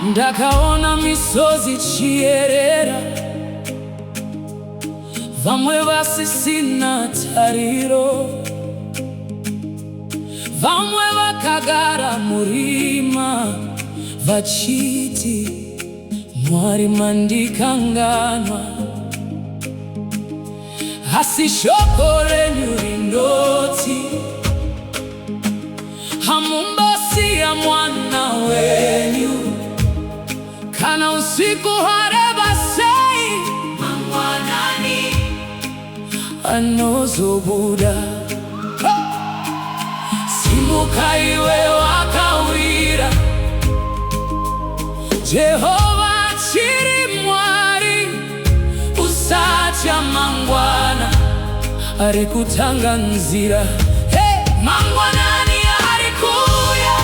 Ndakaona misozi chierera, vamwe vasisina tariro, vamwe vakagara murima vachiti Mwari mandikanganwa. Asi shoko renyu rindoti hamumbosiya mwana wenyu. Kana usiku hareba sei mangwanani anozobuda. Simuka iwe wakawira, Jehova chiri Mwari, usatya mangwana ari kutanga nzira. Mangwanani ari kuya,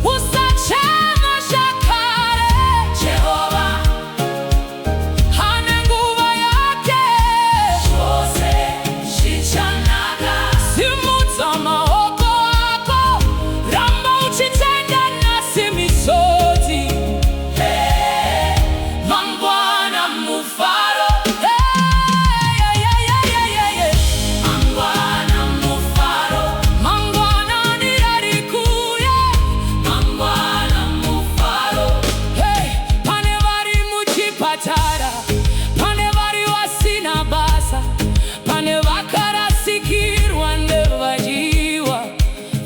usachema shakare. Jehova hane nguva yake, chose shichanaga. Simutsa maoko ako, ramba uchitenda nasi misozi. Mangwana mufaro, mangwana mufaro. Mangwanani ari kuya, mangwana mufaro. Pane vari muchipatara, pane vari vasina basa, pane vakarasikirwa nevadyiwa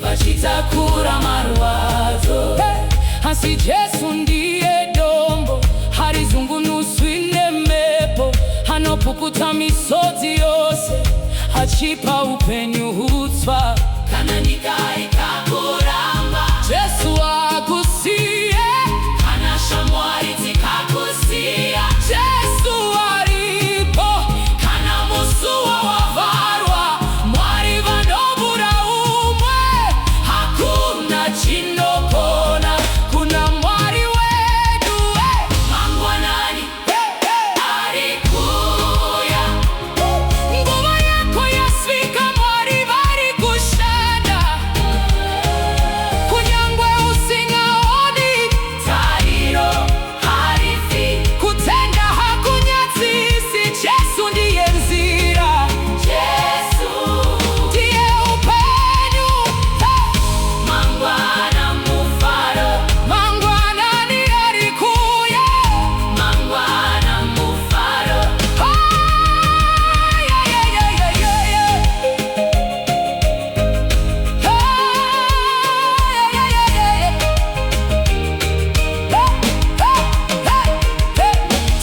vachitakura marwadzo. Asi Jesu ndiye dombo, harizungunuswi nemhepo, anopukuta misodzi yose, achipa upenyu hutsva. Kana nyika ikakuramba, Jesu akusiye. Kana shamwari dzikakusiya, Jesu aripo. Kana musuwo wavharwa, Mwari vanobura umwe. Hakuna chinokona kuna Mwari wedu. Mangwanani ari kuya, nguva yako yasvika, Mwari vari kushanda. Kunyangwe usingaoni, tariro harifi. Kutenda hakunyadzisi, Jesu ndiye nzira. Jesu ndiye upenyu. Mangwana mufaro, mangwanani ari kuya, mangwana mufaro.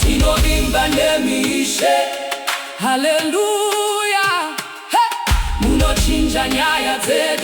Tinovimba nemishe, haleluya. Munochinja nyaya dzedu.